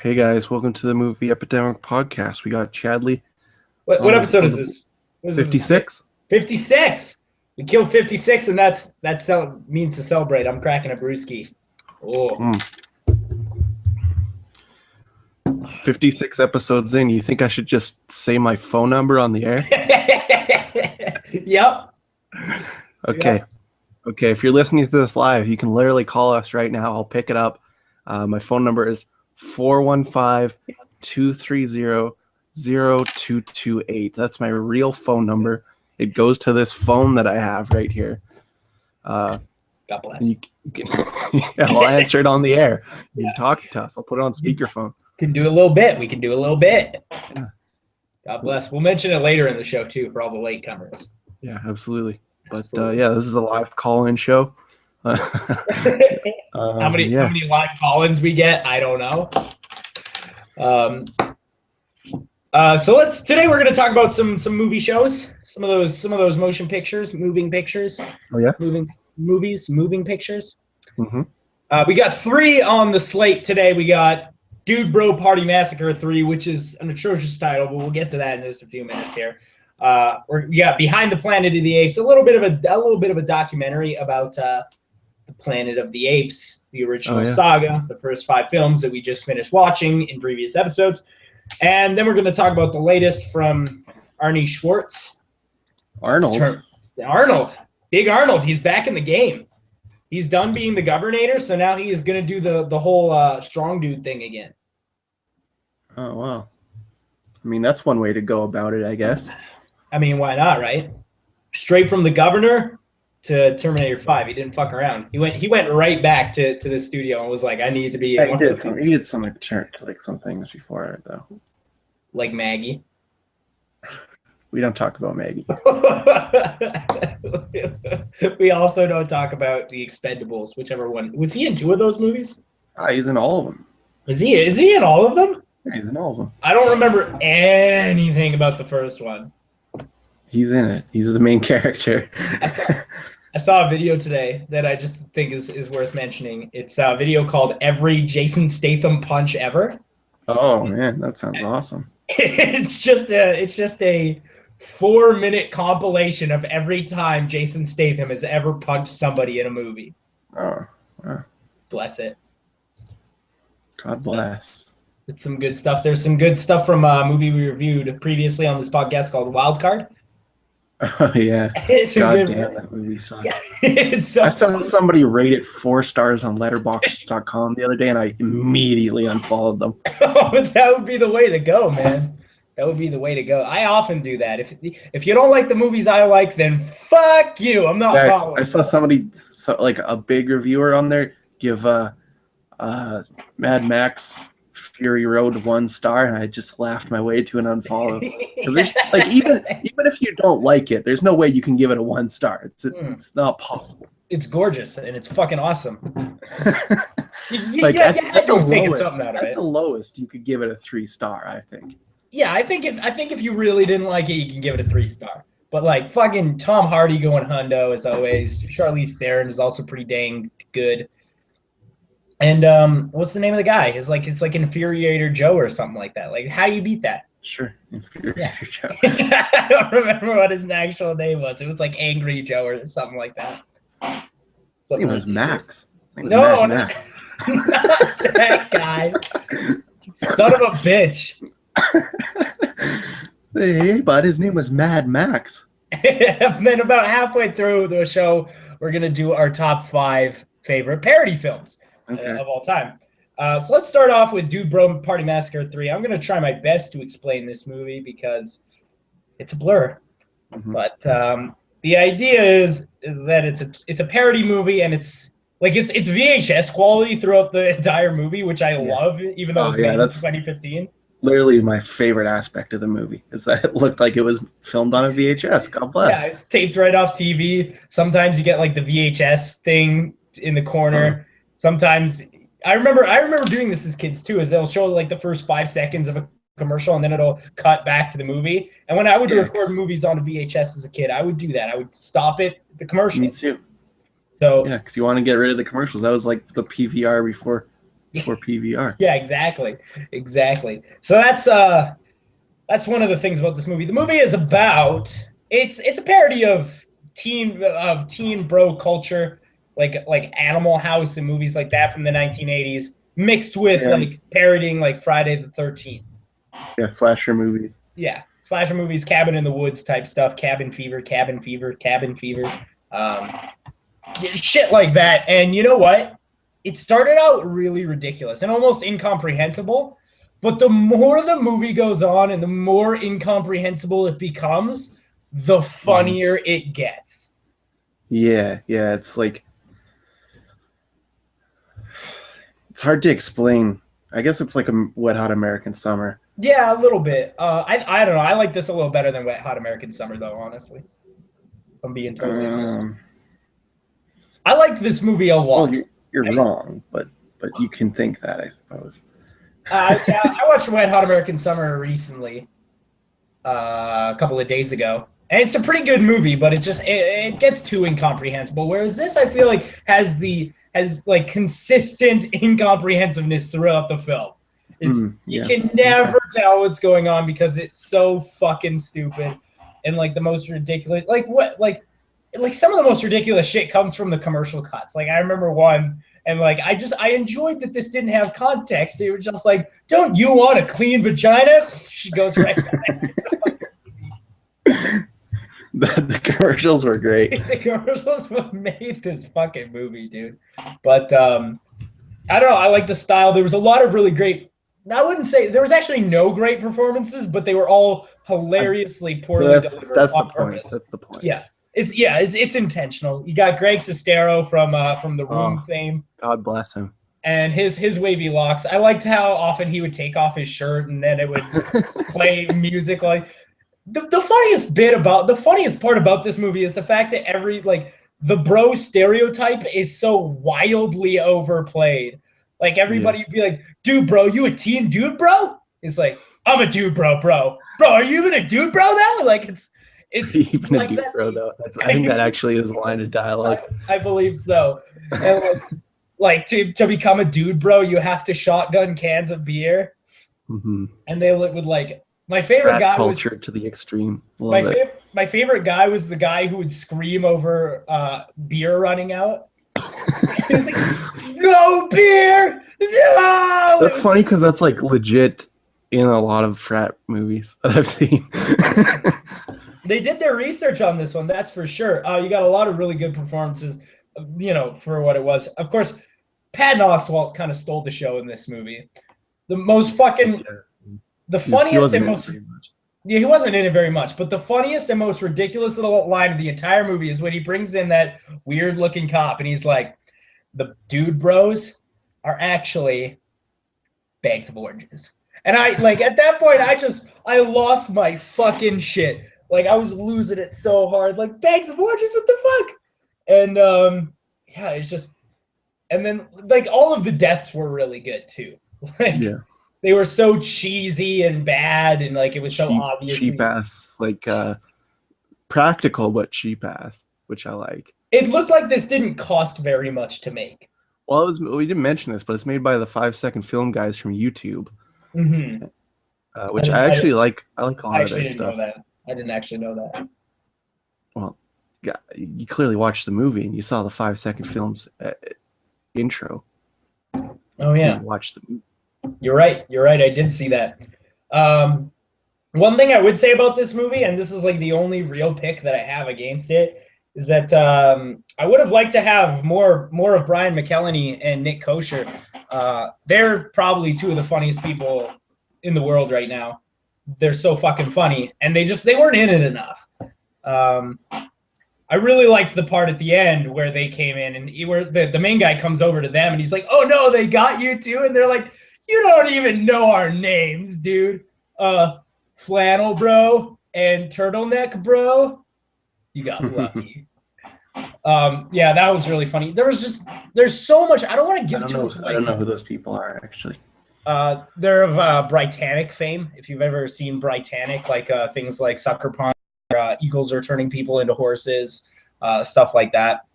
Hey guys, welcome to the movie Epidemic podcast. We got Chadley. What episode is this? What is this? 56? 56. We killed 56, and that means to celebrate. I'm cracking a brewski. Oh. 56 episodes in. You think I should just say my phone number on the air? Yep. Okay. Yep. Okay, if you're listening to this live, you can literally call us right now. I'll pick it up. My phone number is 415-230-0228. That's my real phone number. It goes to this phone that I have right here. God bless. You can, yeah, I'll answer it on the air. You can talk to us. I'll put it on speakerphone. Can do a little bit. We can do a little bit. Yeah. God bless. We'll mention it later in the show too for all the latecomers. Yeah, absolutely. But Absolutely. yeah, this is a live call-in show. How many live call-ins we get? I don't know. Today we're gonna talk about some movie shows, some of those motion pictures, moving pictures. Oh yeah, moving pictures. Mm-hmm. We got 3 on the slate today. We got Dude Bro Party Massacre 3, which is an atrocious title, but we'll get to that in just a few minutes here. We got Behind the Planet of the Apes, a little bit of a documentary about the Planet of the Apes, the original saga, the first 5 films that we just finished watching in previous episodes. And then we're going to talk about the latest from Arnie Schwartz. Arnold. Big Arnold. He's back in the game. He's done being the governor, so now he is going to do the whole strong dude thing again. Oh, wow. I mean, that's one way to go about it, I guess. I mean, why not, right? Straight from the governor to Terminator 5. He didn't fuck around. He went right back to the studio and was like, I need to be Yeah, he did some things before, though. Like Maggie. We don't talk about Maggie. We also don't talk about the Expendables, whichever one. Was he in 2 of those movies? He's in all of them. Is he in all of them? Yeah, he's in all of them. I don't remember anything about the first one. He's in it. He's the main character. I saw a video today that I just think is worth mentioning. It's a video called Every Jason Statham Punch Ever. Oh man, that sounds awesome. It's just a 4-minute compilation of every time Jason Statham has ever punched somebody in a movie. Oh, wow. Bless it. God bless. It's some good stuff. There's some good stuff from a movie we reviewed previously on this podcast called Wildcard. Oh yeah. God damn, that movie sucked. I saw somebody rate it 4 stars on letterboxd.com the other day and I immediately unfollowed them. Oh, that would be the way to go, man. That would be the way to go. I often do that. If you don't like the movies I like, then fuck you. I'm not following. I saw somebody, like a big reviewer on there, give Mad Max Fury Road 1 star, and I just laughed my way to an unfollow. Because there's like even if you don't like it, there's no way you can give it a 1 star. It's not possible. It's gorgeous and it's fucking awesome. Like at the lowest, you could give it a 3 star, I think. Yeah, I think if you really didn't like it, you can give it a 3 star. But like fucking Tom Hardy going hundo as always. Charlize Theron is also pretty dang good. And what's the name of the guy? It's like Infuriator Joe or something like that. Like, how do you beat that? Sure, Infuriator Joe. I don't remember what his actual name was. It was like Angry Joe or something like that. I think it was Max. No, not that guy. Son of a bitch. Hey, bud, his name was Mad Max. And then about halfway through the show, we're going to do our top 5 favorite parody films. Of all time. So let's start off with Dude Bro Party Massacre 3. I'm going to try my best to explain this movie because it's a blur. Mm-hmm. But the idea is that it's a parody movie and it's VHS quality throughout the entire movie, which I love, even though it was made in 2015. Literally my favorite aspect of the movie is that it looked like it was filmed on a VHS. God bless. Yeah, it's taped right off TV. Sometimes you get like the VHS thing in the corner. Sometimes I remember doing this as kids too, is they'll show like the first 5 seconds of a commercial and then it'll cut back to the movie. And when I would record movies on a VHS as a kid, I would do that. I would stop it at the commercial. Me too. So yeah, because you want to get rid of the commercials. That was like the PVR before for PVR. Yeah, exactly. So that's one of the things about this movie. The movie is about it's a parody of teen bro culture, like Animal House and movies like that from the 1980s, mixed with like parodying like Friday the 13th. Yeah, slasher movies. Yeah, slasher movies, cabin in the woods type stuff, cabin fever, shit like that. And you know what? It started out really ridiculous and almost incomprehensible. But the more the movie goes on and the more incomprehensible it becomes, the funnier it gets. Yeah, it's like it's hard to explain. I guess it's like a Wet Hot American Summer. Yeah, a little bit. I don't know. I like this a little better than Wet Hot American Summer, though. Honestly, if I'm being totally honest. I liked this movie a lot. Well, you're wrong, but you can think that, I suppose. I watched Wet Hot American Summer recently, a couple of days ago, and it's a pretty good movie, but it gets too incomprehensible. Whereas this, I feel like has like consistent incomprehensiveness throughout the film. You can never tell what's going on because it's so fucking stupid and like the most ridiculous. Like some of the most ridiculous shit comes from the commercial cuts. Like I remember one. And like I enjoyed that this didn't have context. It was just like, don't you want a clean vagina? She goes right back. The commercials were great. The commercials made this fucking movie, dude. But I don't know. I like the style. There was a lot of really great. I wouldn't say there was actually no great performances, but they were all hilariously poorly delivered. That's the point. That's the point. Yeah. It's intentional. You got Greg Sestero from The Room fame. God bless him. And his wavy locks. I liked how often he would take off his shirt and then it would play music. Like the funniest part about this movie is the fact that the bro stereotype is so wildly overplayed. Like everybody would be like, dude, bro, you a teen dude, bro? It's like, I'm a dude, bro. Bro, are you even a dude, bro? Now, like it's even like a dude, bro. Though I think that actually is a line of dialogue. I believe so. And like to become a dude, bro, you have to shotgun cans of beer. Mm-hmm. And they would like my favorite Rat guy culture to the extreme. My favorite guy was the guy who would scream over beer running out. He was like, no beer, no. That's funny because that's like legit in a lot of frat movies that I've seen. They did their research on this one, that's for sure. You got a lot of really good performances, for what it was. Of course, Patton Oswalt kind of stole the show in this movie. The most fucking, the funniest and most. Yeah, he wasn't in it very much, but the funniest and most ridiculous little line of the entire movie is when he brings in that weird-looking cop, and he's like, "The dude bros are actually bags of oranges." And I at that point, I lost my fucking shit. Like I was losing it so hard. Like bags of oranges, what the fuck? And it's just, and then like all of the deaths were really good too. They were so cheesy and bad, and like it was so obvious. Cheap ass, like practical but cheap ass, which I like. It looked like this didn't cost very much to make. Well, we didn't mention this, but it's made by the 5-second film guys from YouTube, which I actually like. I like a lot of their stuff. I didn't actually know that. Well, yeah, you clearly watched the movie and you saw the 5-second film's intro. Oh yeah, you watched the movie. You're right. I did see that. One thing I would say about this movie, and this is like the only real pick that I have against it, is that I would have liked to have more of Brian McKelvey and Nick Kosher. They're probably two of the funniest people in the world right now. They're so fucking funny, and they weren't in it enough. I really liked the part at the end where they came in and the main guy comes over to them and he's like, "Oh no, they got you too," and they're like, "You don't even know our names, dude. Flannel bro and turtleneck bro. You got lucky." Yeah, that was really funny. There's so much. I don't want to give too much away. I don't know who those people are actually. They're of Britannic fame. If you've ever seen Britannic, like things like Sucker Punch, Eagles Are Turning People into Horses, stuff like that,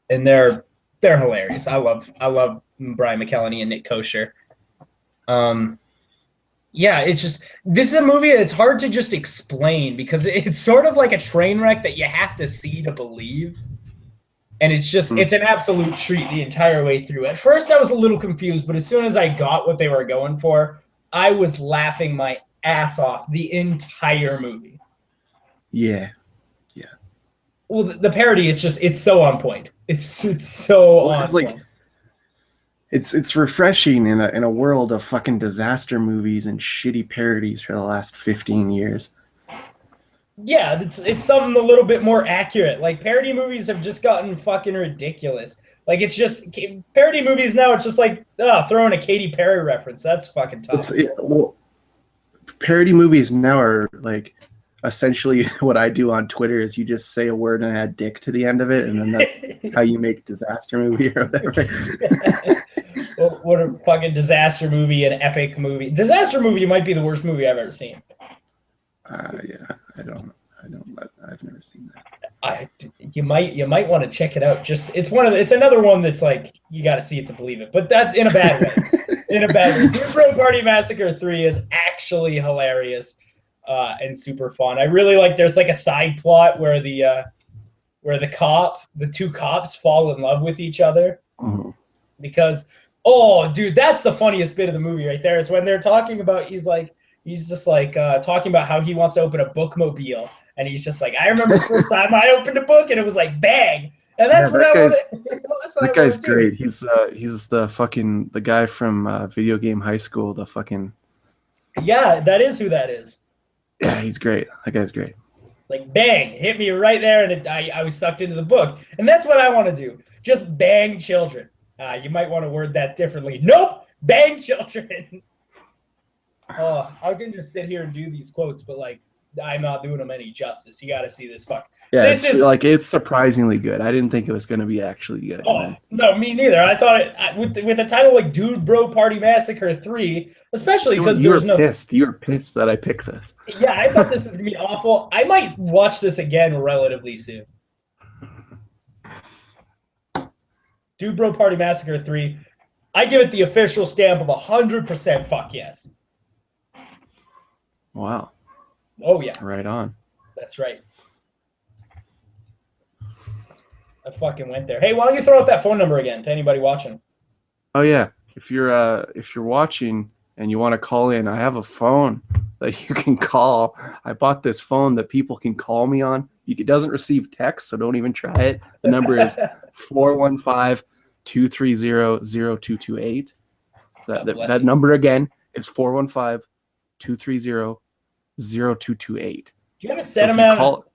and they're hilarious. I love Brian McKelleney and Nick Kosher. Yeah, it's just, this is a movie that's hard to just explain because it's sort of like a train wreck that you have to see to believe. And it's just, it's an absolute treat the entire way through. At first, I was a little confused, but as soon as I got what they were going for, I was laughing my ass off the entire movie. Yeah. Well, the parody, it's so on point. It's so on point. It's refreshing in a world of fucking disaster movies and shitty parodies for the last 15 years. Yeah, it's something a little bit more accurate. Like, parody movies have just gotten fucking ridiculous. Like, it's just parody movies now. It's just like throwing a Katy Perry reference. That's fucking tough. Parody movies now are like essentially what I do on Twitter is you just say a word and add dick to the end of it, and then that's how you make disaster movie or whatever. What a fucking disaster movie, an epic movie. Disaster movie might be the worst movie I've ever seen. Yeah, I've never seen that. You might want to check it out. It's another one that's like, you got to see it to believe it, but that in a bad way. In a bad way. Dude Bro Party Massacre 3 is actually hilarious and super fun. I really like, there's like a side plot where the two cops fall in love with each other because, oh dude, that's the funniest bit of the movie right there is when they're talking about, he's just like talking about how he wants to open a bookmobile. And he's just like, I remember the first time I opened a book and it was like, bang. And that's what I want. That guy's great. He's the guy from Video Game High School. The fucking. Yeah, that is who that is. Yeah, he's great. That guy's great. It's like, bang, hit me right there, and I was sucked into the book. And that's what I want to do. Just bang children. You might want to word that differently. Nope, bang children. Oh, I can just sit here and do these quotes, but like, I'm not doing them any justice. You got to see this fuck. Yeah, it's surprisingly good. I didn't think it was going to be actually good. Oh, no, me neither. I thought it with a title like Dude Bro Party Massacre 3, especially because you were pissed that I picked this. Yeah, I thought this was going to be awful. I might watch this again relatively soon. Dude Bro Party Massacre 3. I give it the official stamp of 100% fuck yes. Wow. Oh, yeah. Right on. That's right. I fucking went there. Hey, why don't you throw out that phone number again to anybody watching? Oh, yeah. If you're watching and you want to call in, I have a phone that you can call. I bought this phone that people can call me on. It doesn't receive text, so don't even try it. The number is 415-230-0228. So that number again is 415-230-0228. Do you have a set amount?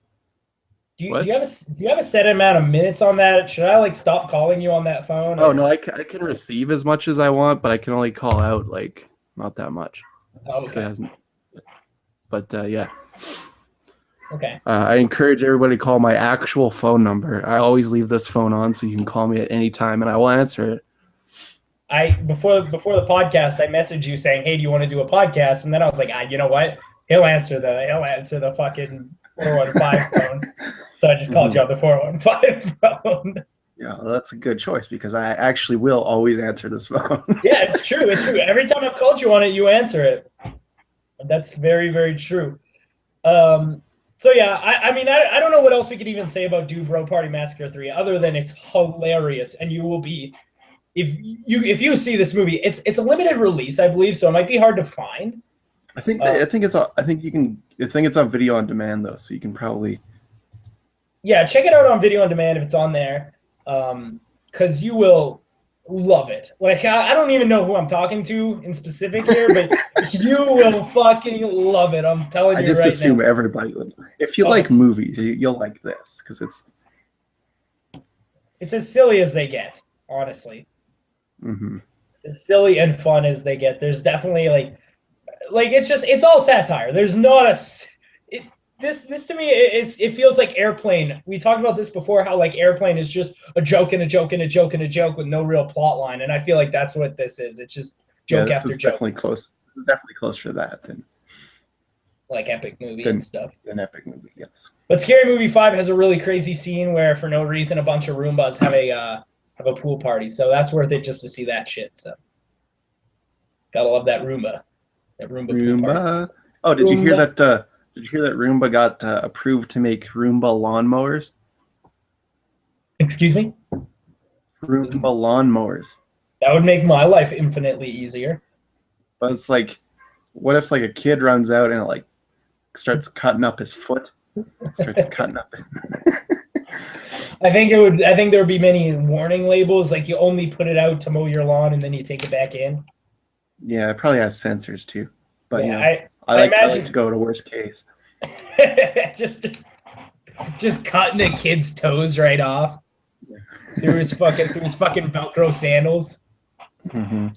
Do you have a set amount of minutes on that? Should I like stop calling you on that phone? Oh no, I can receive as much as I want, but I can only call out like not that much. Oh, okay. But yeah. Okay. I encourage everybody to call my actual phone number. I always leave this phone on, so you can call me at any time, and I will answer it. Before the podcast, I messaged you saying, "Hey, do you want to do a podcast?" And then I was like, you know what? He'll answer the fucking 415 phone. So I just called you on the 415 phone. Yeah, well, that's a good choice because I actually will always answer this phone. Yeah, it's true. It's true. Every time I've called you on it, you answer it. That's very, very true. So yeah, I mean, I don't know what else we could even say about Dude Bro Party Massacre 3 other than it's hilarious, and you will be, if you see this movie, it's a limited release, I believe, so it might be hard to find. I think it's on video on demand though, so you can probably. Yeah, check it out on video on demand if it's on there, because you will love it. Like I don't even know who I'm talking to in specific here, but you will fucking love it. I'm telling you right now. I just assume everybody would. If you like movies, you'll like this because it's as silly as they get, honestly. Mm-hmm. It's as silly and fun as they get. There's definitely like it's all satire. There's not this to me it feels like Airplane. We talked about this before, how like Airplane is just a joke and a joke and a joke and a joke with no real plot line, and I feel like that's what this is. It's just joke after joke. Definitely close. This is definitely closer to that than like Epic Movie and stuff. An Epic Movie, yes. But Scary Movie 5 has a really crazy scene where for no reason a bunch of Roombas have have a pool party. So that's worth it just to see that shit. So gotta love that Roomba. That Roomba pool party. Oh, did you hear that? Did you hear that Roomba got approved to make Roomba lawnmowers? Excuse me? Roomba lawnmowers. That would make my life infinitely easier. But it's like, what if like a kid runs out and it like starts cutting up his foot? Starts cutting up. I think there would be many warning labels, like you only put it out to mow your lawn and then you take it back in. Yeah, it probably has sensors too. But yeah, I like to go to worst case. just cutting a kid's toes right off through his fucking Velcro sandals. Mm-hmm.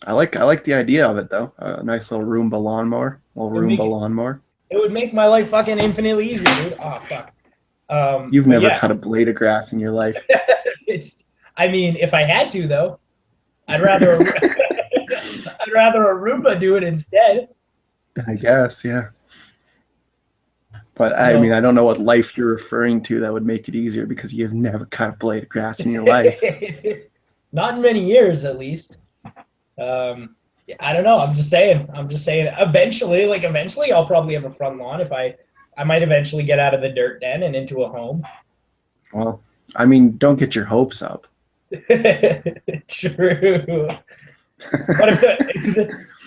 I like the idea of it though. A nice little Roomba lawnmower. Lawnmower. It would make my life fucking infinitely easier, dude. Oh fuck. You've never cut a blade of grass in your life. I mean, if I had to though, I'd rather I'd rather a Roomba do it instead. I guess, yeah. But I mean, I don't know what life you're referring to that would make it easier because you've never cut a blade of grass in your life. Not in many years, at least. I don't know. I'm just saying. Eventually, I'll probably have a front lawn. If I might eventually get out of the dirt den and into a home. Well, I mean, don't get your hopes up. True. But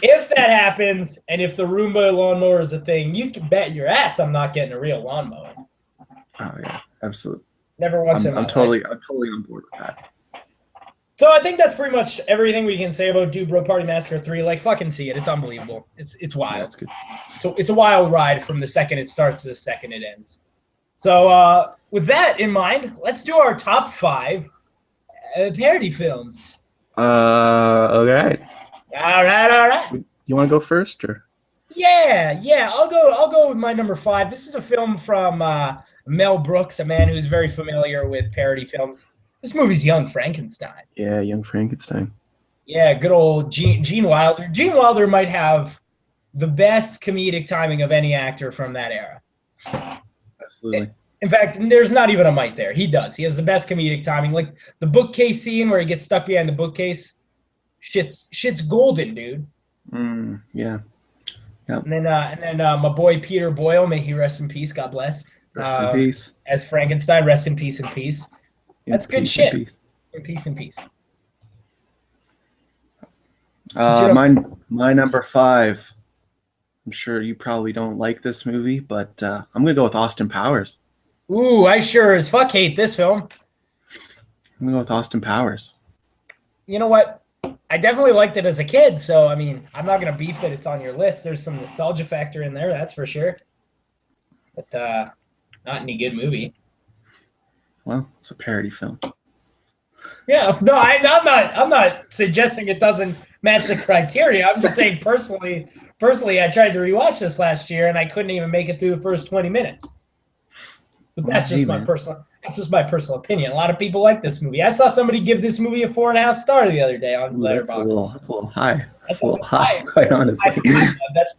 if that happens, and if the Roomba lawnmower is a thing, you can bet your ass I'm not getting a real lawnmower. Oh yeah, absolutely. Never once in my life. I'm totally on board with that. So I think that's pretty much everything we can say about Dude Bro Party Massacre 3. Like, fucking see it. It's unbelievable. It's wild. Yeah, that's good. So it's a wild ride from the second it starts to the second it ends. So with that in mind, let's do our top 5 parody films. Okay. All right. You want to go first, or? Yeah. I'll go with my number 5. This is a film from Mel Brooks, a man who's very familiar with parody films. This movie's Young Frankenstein. Yeah, Young Frankenstein. Yeah, good old Gene Wilder. Gene Wilder might have the best comedic timing of any actor from that era. Absolutely. In fact, there's not even a might there. He does. He has the best comedic timing. Like the bookcase scene where he gets stuck behind the bookcase. Shit's golden, dude. Yeah. Yep. And then my boy Peter Boyle, may he rest in peace. God bless. Rest in peace. As Frankenstein, rest in peace and peace. That's good shit. In peace. My number 5. I'm sure you probably don't like this movie, but I'm gonna go with Austin Powers. Ooh, I sure as fuck hate this film. I'm gonna go with Austin Powers. You know what? I definitely liked it as a kid, so I mean, I'm not gonna beef that it's on your list. There's some nostalgia factor in there, that's for sure. But not any good movie. Well, it's a parody film. Yeah, no, I'm not suggesting it doesn't match the criteria. I'm just saying personally, I tried to rewatch this last year and I couldn't even make it through the first 20 minutes. But that's just my personal opinion. A lot of people like this movie. I saw somebody give this movie a 4.5 star the other day on Letterboxd. That's a little high. That's a little high, quite honestly. That's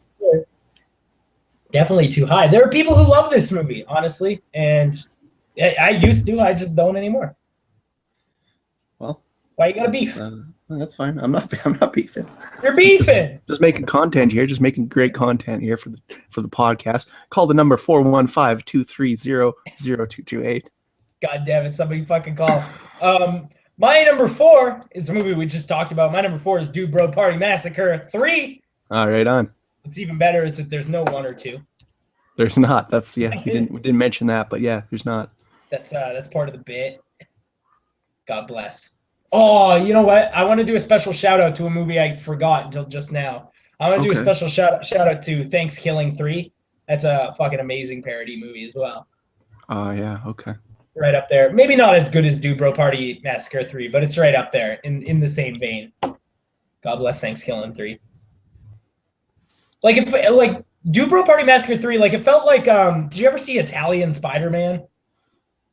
definitely too high. There are people who love this movie, honestly, and I used to. I just don't anymore. Well, why you gotta beef? That's fine. I'm not beefing. You're beefing. Just making content here. Just making great content here for the podcast. Call the number 415-230-0228. God damn it! Somebody fucking call. My number 4 is a movie we just talked about. My number 4 is Dude Bro Party Massacre 3. All right, on. What's even better is that there's no 1 or 2. There's not. We didn't mention that, but yeah, there's not. That's part of the bit. God bless. Oh, you know what? I want to do a special shout out to a movie I forgot until just now. I want to do a special shout out to Thanksgiving 3. That's a fucking amazing parody movie as well. Oh yeah, okay. Right up there. Maybe not as good as Dude Bro Party Massacre 3, but it's right up there in the same vein. God bless Thanksgiving 3. Like Dude Bro Party Massacre 3, like it felt like did you ever see Italian Spider-Man?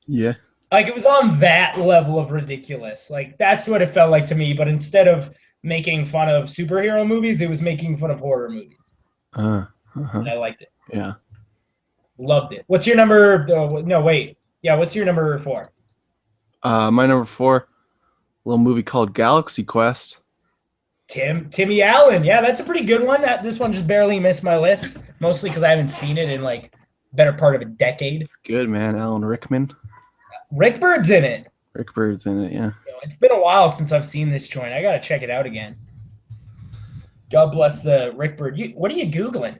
Yeah. Like it was on that level of ridiculous. Like that's what it felt like to me, but instead of making fun of superhero movies, it was making fun of horror movies. And I liked it. Yeah. Loved it. What's your number? No, wait. Yeah, what's your number 4? My number 4, a little movie called Galaxy Quest. Timmy Allen. Yeah, that's a pretty good one. This one just barely missed my list, mostly because I haven't seen it in like better part of a decade. It's good, man. Alan Rickman. Rick Bird's in it. Rick Bird's in it, yeah. It's been a while since I've seen this joint. I gotta check it out again. God bless the Rick Bird. What are you Googling?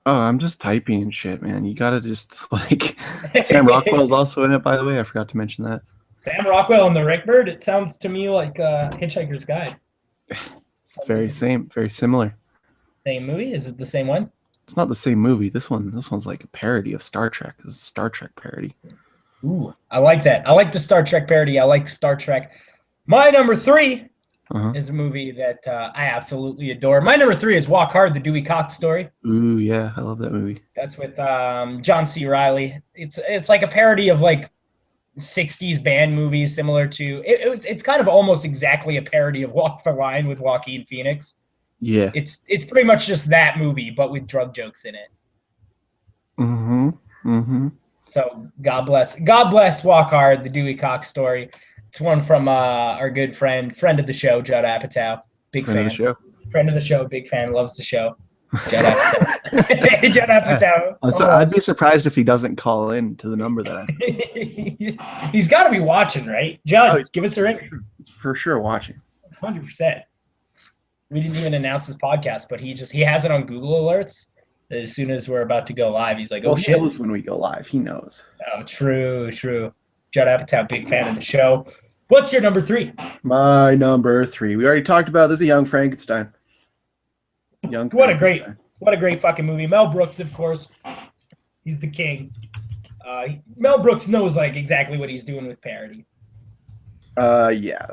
Oh, I'm just typing and shit, man. You gotta just like Sam Rockwell's also in it, by the way. I forgot to mention that. Sam Rockwell and the Rick Bird. It sounds to me like Hitchhiker's Guide. It's very similar. Same movie? Is it the same one? It's not the same movie. This one's like a parody of Star Trek. This is a Star Trek parody. Ooh, I like that. I like the Star Trek parody. I like Star Trek. My number 3 is a movie that I absolutely adore. My number 3 is Walk Hard, the Dewey Cox story. Ooh, yeah, I love that movie. That's with John C. Reilly. It's like a parody of like 60s band movies, similar to it's kind of almost exactly a parody of Walk the Line with Joaquin Phoenix. Yeah. It's pretty much just that movie, but with drug jokes in it. So God bless Walk Hard, the Dewey Cox story. It's one from our good friend of the show, Judd Apatow. Big fan. Friend of the show, big fan, loves the show. Judd Apatow. Judd Apatow. I'd be surprised if he doesn't call in to the number that He's got to be watching, right? Judd, give us a ring. He's for sure watching. 100%. We didn't even announce this podcast, but he has it on Google Alerts. As soon as we're about to go live, he's like, "Oh shit!" He knows when we go live. He knows. Oh, true. Judd Apatow, big fan of the show. What's your number 3? My number 3. We already talked about this. Is Young Frankenstein. What a great fucking movie. Mel Brooks, of course. He's the king. Mel Brooks knows like exactly what he's doing with parody. Yeah,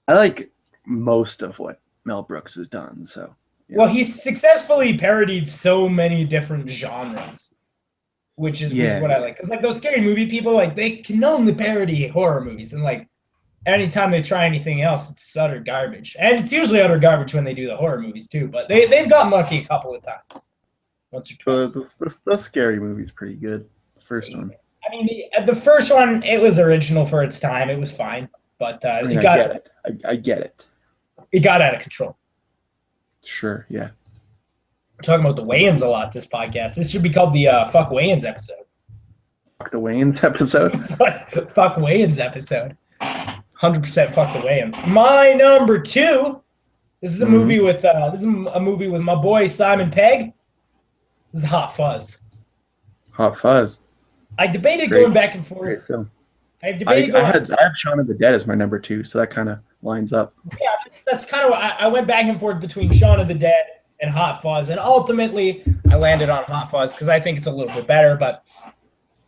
I like most of what Mel Brooks has done. So. Yeah. Well, he's successfully parodied so many different genres, which is what I like. Because like those scary movie people, like they can only parody horror movies, and like anytime they try anything else, it's utter garbage. And it's usually utter garbage when they do the horror movies too. But they've gotten lucky a couple of times, once or twice. The scary movie's pretty good. The first one. I mean, the first one, it was original for its time. It was fine, but I get it. It got out of control. Sure, yeah. We're talking about the Wayans a lot this podcast. This should be called the Fuck Wayans episode. Fuck the Wayans episode? Fuck Wayans episode. 100% fuck the Wayans. My number 2. This is a movie with my boy Simon Pegg. This is Hot Fuzz. Hot Fuzz. I debated going back and forth. Great film. I have Shaun of the Dead as my number 2, so that kind of lines up. Yeah, that's kind of what I went back and forth between Shaun of the Dead and Hot Fuzz, and ultimately I landed on Hot Fuzz because I think it's a little bit better. But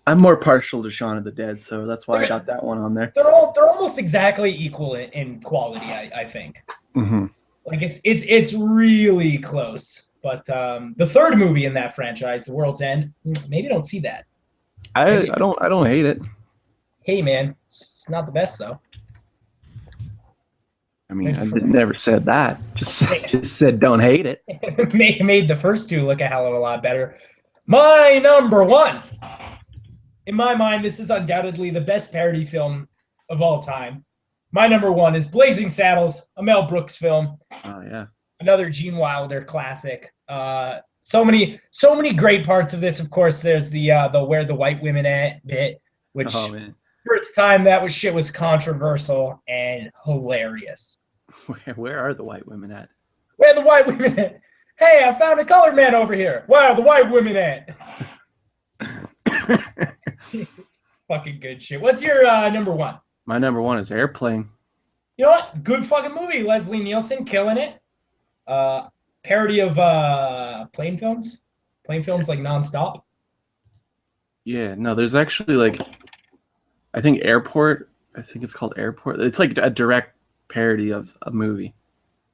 I'm more partial to Shaun of the Dead, so that's why I got that one on there. They're almost exactly equal in quality, I think. Mm-hmm. Like it's really close. But the third movie in that franchise, The World's End, maybe don't see that. I don't hate it. Hey man, it's not the best though. I mean, I never said that. Just said don't hate it. Made the first 2 look a hell of a lot better. My number 1. In my mind, this is undoubtedly the best parody film of all time. My number 1 is Blazing Saddles, a Mel Brooks film. Oh yeah. Another Gene Wilder classic. So many great parts of this. Of course, there's the "Where the White Women At" bit, which for its time that shit was controversial and hilarious. Where are the white women at? Where are the white women at? Hey, I found a colored man over here. Where are the white women at? Fucking good shit. What's your number 1? My number 1 is Airplane. You know what? Good fucking movie. Leslie Nielsen killing it. Parody of plane films. Plane films like nonstop. Yeah, no, there's actually like, I think Airport. I think it's called Airport. It's like a direct parody of a movie.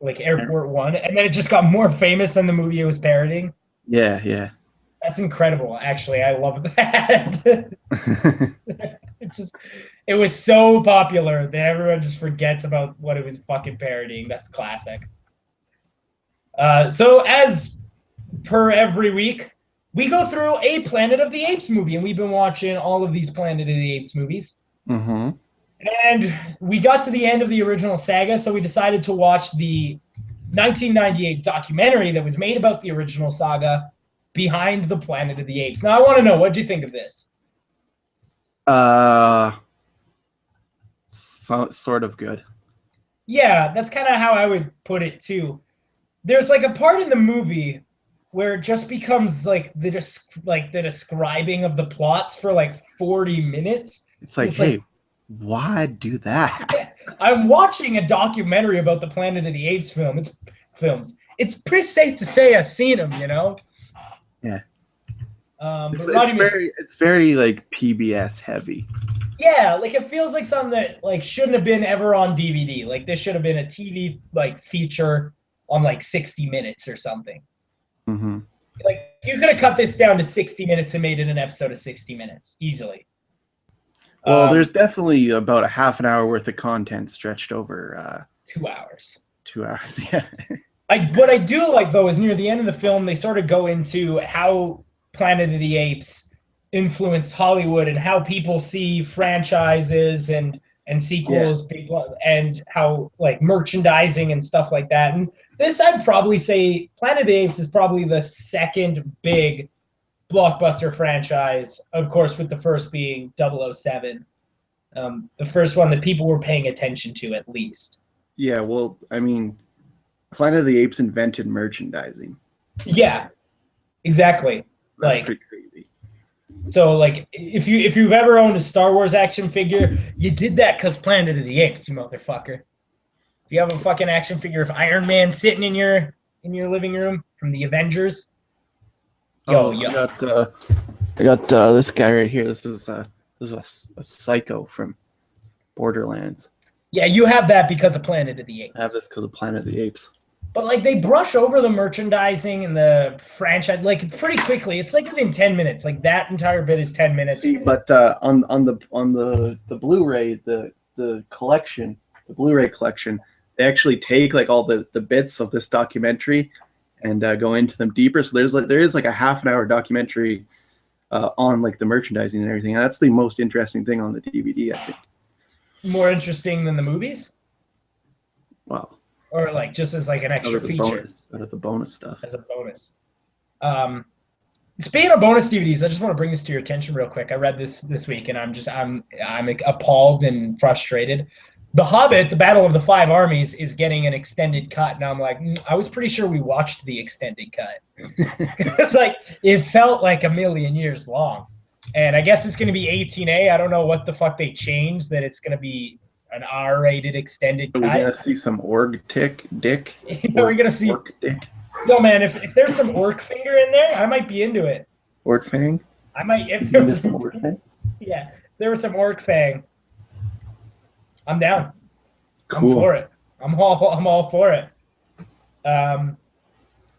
Like Airport 1, and then it just got more famous than the movie it was parodying. Yeah. That's incredible. Actually, I love that. It was so popular that everyone just forgets about what it was fucking parodying. That's classic. So as per every week, we go through a Planet of the Apes movie, and we've been watching all of these Planet of the Apes movies. Mm-hmm. And we got to the end of the original saga, so we decided to watch the 1998 documentary that was made about the original saga, Behind the Planet of the Apes. Now, I want to know, what do you think of this? Sort of good. Yeah, that's kind of how I would put it too. There's like a part in the movie where it just becomes like the describing of the plots for like 40 minutes. It's like, hey, why do that? I'm watching a documentary about the Planet of the Apes films. It's pretty safe to say I've seen them, you know? Yeah. It's very like PBS heavy. Yeah, like it feels like something that like shouldn't have been ever on DVD. Like this should have been a TV like feature on like 60 minutes or something. Mm-hmm. Like you could have cut this down to 60 minutes and made it an episode of 60 minutes easily. Well, there's definitely about a half an hour worth of content stretched over 2 hours. 2 hours, yeah. What I do like though is near the end of the film they sort of go into how Planet of the Apes influenced Hollywood and how people see franchises and sequels, and how like merchandising and stuff like that. And this, I'd probably say Planet of the Apes is probably the second big blockbuster franchise, of course, with the first being 007. The first one that people were paying attention to, at least. Yeah, well, I mean, Planet of the Apes invented merchandising. Yeah, exactly. That's pretty crazy. So, like, if you've ever owned a Star Wars action figure, you did that because Planet of the Apes, you motherfucker. If you have a fucking action figure of Iron Man sitting in your living room from the Avengers, I got this guy right here. This is a Psycho from Borderlands. Yeah, you have that because of Planet of the Apes. I have this because of Planet of the Apes. But like they brush over the merchandising and the franchise like pretty quickly. It's like within 10 minutes. Like that entire bit is 10 minutes. See, but on the Blu-ray, the collection, the Blu-ray collection, they actually take like all the bits of this documentary and go into them deeper. So there is like a half an hour documentary on like the merchandising and everything. And that's the most interesting thing on the DVD, I think. More interesting than the movies? Wow. Or like just as like an extra feature. Out of the bonus stuff. As a bonus. Speaking of bonus DVDs, I just want to bring this to your attention real quick. I read this week and I'm appalled and frustrated. The Hobbit, The Battle of the Five Armies, is getting an extended cut. Now I'm like, I was pretty sure we watched the extended cut. It's like it felt like a million years long. And I guess it's going to be 18A. I don't know what the fuck they changed that it's going to be an R-rated extended cut. We're going to see some orc dick. We're going to see orc dick. No, man, if there's some orc finger in there, I might be into it. Orc fang? I might. If there was some orc fang? Yeah, if there was some orc fang, I'm down. Cool. I'm for it. I'm all for it.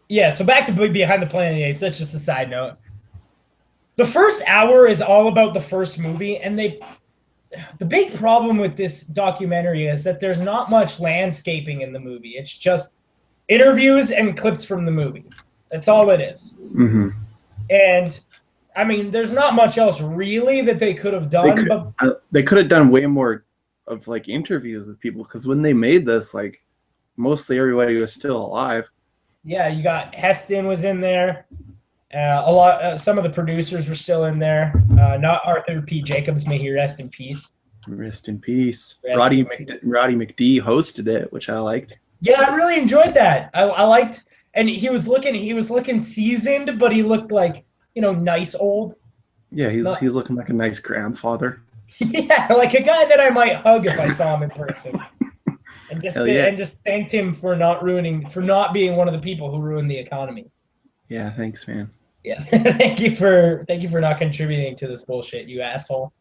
Yeah, so back to Behind the Planet of the Apes. That's just a side note. The first hour is all about the first movie, and the big problem with this documentary is that there's not much landscaping in the movie. It's just interviews and clips from the movie. That's all it is. Mm-hmm. And I mean, there's not much else really that they could have done. They could have done way more of like interviews with people, because when they made this, like mostly everybody was still alive. Yeah, you got Heston was in there. Some of the producers were still in there. Not Arthur P. Jacobs, may he rest in peace. Rest in peace. Roddy McD hosted it, which I liked. Yeah, I really enjoyed that. I liked, and he was looking seasoned, but he looked like, nice old. Yeah, he's looking like a nice grandfather. Yeah, like a guy that I might hug if I saw him in person. And just thanked him for not being one of the people who ruined the economy. Yeah, thanks, man. Yeah, thank you for not contributing to this bullshit, you asshole.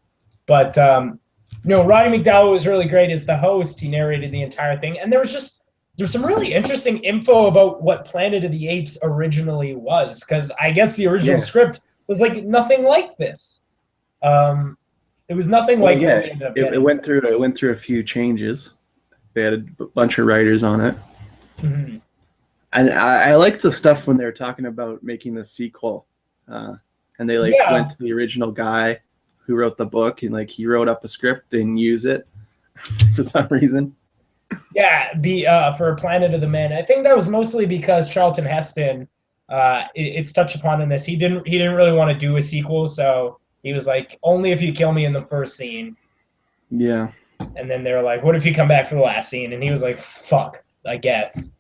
But Roddy McDowell was really great as the host. He narrated the entire thing, and there's some really interesting info about what Planet of the Apes originally was, because I guess the original script was like nothing like this. It was nothing like what we ended up getting. It went through a few changes. They had a bunch of writers on it. Mm-hmm. And I liked the stuff when they were talking about making the sequel. and they like went to the original guy who wrote the book, and like he wrote up a script, didn't use it for some reason. Yeah, for Planet of the Men. I think that was mostly because Charlton Heston. It's touched upon in this. He didn't really want to do a sequel, so he was like, only if you kill me in the first scene. Yeah. And then they were like, what if you come back for the last scene? And he was like, fuck, I guess.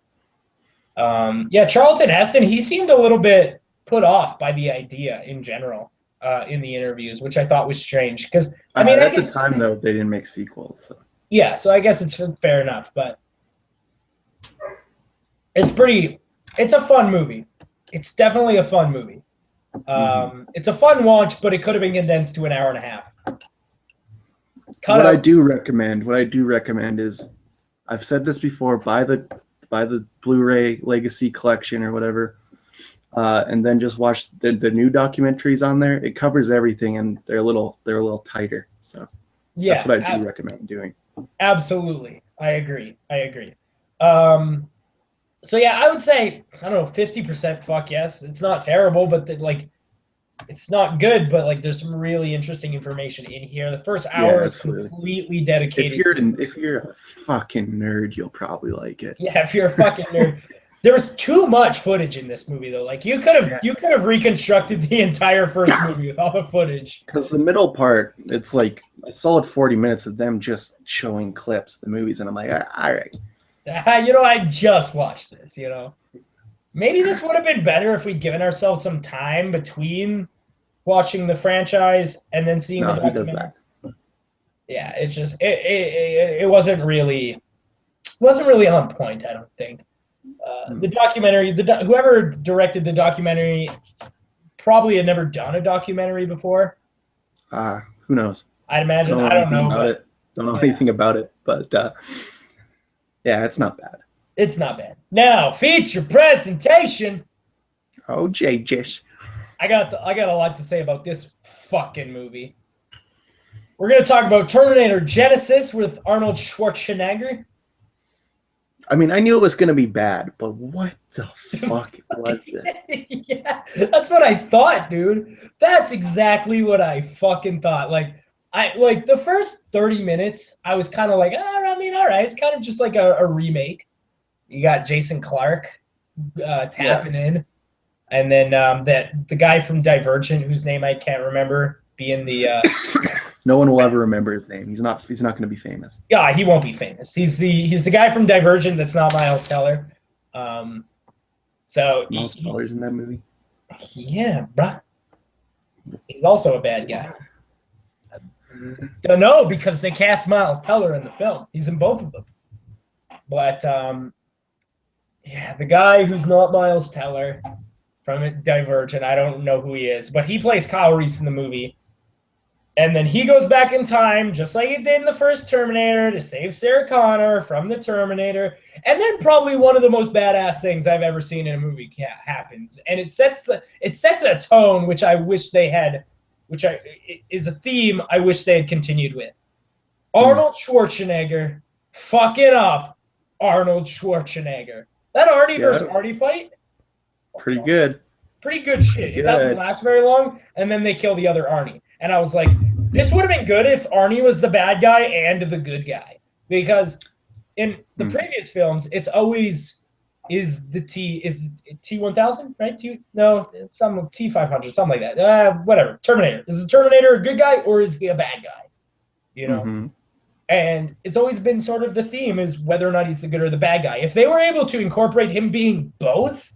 Charlton Heston, he seemed a little bit put off by the idea in general in the interviews, which I thought was strange. Because I mean, at the time though, they didn't make sequels. So. Yeah, so I guess it's fair enough, but it's a fun movie. It's definitely a fun movie. It's a fun watch, but it could have been condensed to an hour and a half. What I do recommend is, I've said this before, buy the Blu-ray Legacy collection or whatever, and then just watch the new documentaries on there. It covers everything, and they're a little tighter. So that's what I do recommend doing. Absolutely, I agree. So yeah, I would say, I don't know, 50% fuck yes. It's not terrible, but it's not good, but like there's some really interesting information in here. The first hour is completely dedicated. If you're a fucking nerd, you'll probably like it. Yeah, if you're a fucking nerd. There was too much footage in this movie though. Like you could have reconstructed the entire first movie with all the footage. Because the middle part, it's like a solid 40 minutes of them just showing clips of the movies, and I'm like, all right. I just watched this, Maybe this would have been better if we'd given ourselves some time between watching the franchise and then seeing the documentary. He does that. Yeah, it's just it wasn't really on point, I don't think. The documentary, whoever directed the documentary probably had never done a documentary before. Who knows? I'd imagine. I don't know. Don't know anything about it, but yeah, it's not bad. It's not bad. Now, feature presentation. Oh, JJ. I got a lot to say about this fucking movie. We're going to talk about Terminator Genisys with Arnold Schwarzenegger. I mean, I knew it was going to be bad, but what the fuck was this? Yeah, that's what I thought, dude. That's exactly what I fucking thought. Like the first 30 minutes, I was kind of like, I mean, all right. It's kind of just like a remake. You got Jason Clarke tapping in. And then the guy from Divergent, whose name I can't remember, being the no one will ever remember his name. He's not going to be famous. Yeah, he won't be famous. He's the guy from Divergent that's not Miles Teller. So Miles Teller's in that movie. Yeah, bruh. He's also a bad guy. No, because they cast Miles Teller in the film. He's in both of them. But yeah, the guy who's not Miles Teller from Divergent, I don't know who he is, but he plays Kyle Reese in the movie. And then he goes back in time, just like he did in the first Terminator, to save Sarah Connor from the Terminator. And then probably one of the most badass things I've ever seen in a movie happens. And it sets a tone which I wish they had, is a theme I wish they had continued with. Arnold Schwarzenegger fucking up Arnold Schwarzenegger. That Arnie versus Arnie fight? Pretty good. Pretty good shit. It doesn't last very long, and then they kill the other Arnie. And I was like, this would have been good if Arnie was the bad guy and the good guy. Because in the previous films, it's always is T-1000, right? It's some T-500, something like that. Whatever. Terminator. Is the Terminator a good guy or is he a bad guy? Mm-hmm. And it's always been sort of the theme is whether or not he's the good or the bad guy. If they were able to incorporate him being both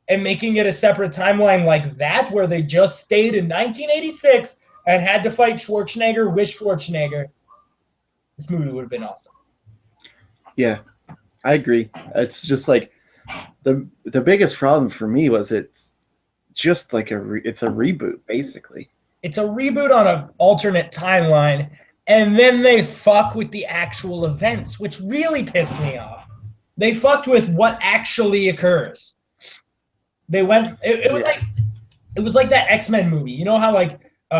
and making it a separate timeline like that, where they just stayed in 1986 and had to fight Schwarzenegger with Schwarzenegger, this movie would have been awesome. Yeah, I agree. It's just like the biggest problem for me was it's just like it's a reboot, basically. It's a reboot on an alternate timeline, and then they fuck with the actual events, which really pissed me off. They fucked with what actually occurs. They went. It was like that X-Men movie. You know how like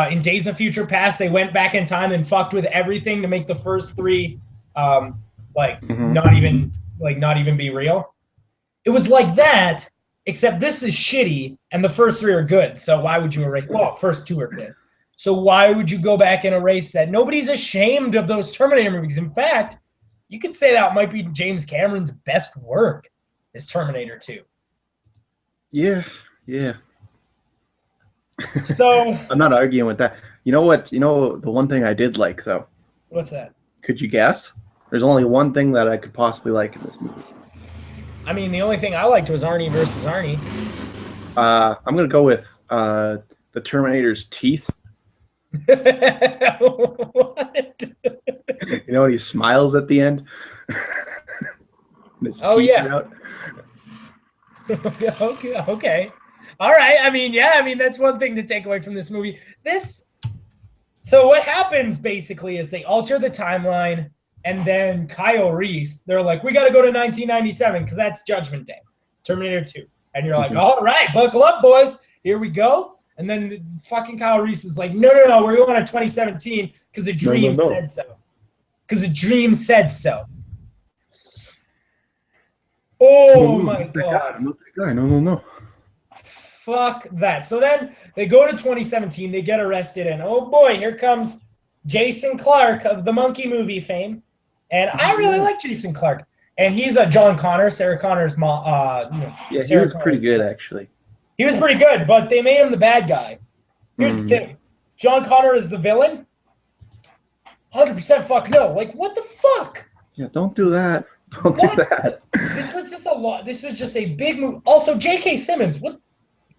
in Days of Future Past they went back in time and fucked with everything to make the first three not even be real. It was like that, Except this is shitty, and the first 3 are good. So why would you erase? Well, first 2 are good. So why would you go back and erase that? Nobody's ashamed of those Terminator movies. In fact, you could say that might be James Cameron's best work is Terminator 2. Yeah. So I'm not arguing with that. You know what? You know the one thing I did like though. What's that? Could you guess? There's only one thing that I could possibly like in this movie. I mean, the only thing I liked was Arnie versus Arnie. I'm gonna go with the Terminator's teeth. What? You know when he smiles at the end? His teeth are out. Okay. All right. I mean, that's one thing to take away from this movie. So what happens basically is they alter the timeline, and then Kyle Reese, they're like, we got to go to 1997 because that's Judgment Day, Terminator 2. And you're like, all right, buckle up, boys. Here we go. And then fucking Kyle Reese is like, no, we're going to 2017 because the dream said so. Because the dream said so. Oh, my God. I'm not that guy. No. Fuck that. So then they go to 2017. They get arrested. And, oh, boy, here comes Jason Clarke of the Monkey movie fame. And I really like Jason Clarke. And he's a John Connor, Sarah Connor's mom. Yeah, he was pretty good, actually. He was pretty good, but they made him the bad guy. Here's the thing. John Connor is the villain? 100% fuck no. Like, what the fuck? Yeah, don't do that. Don't do that. This was just a lot. This was just a big move. Also, J.K. Simmons,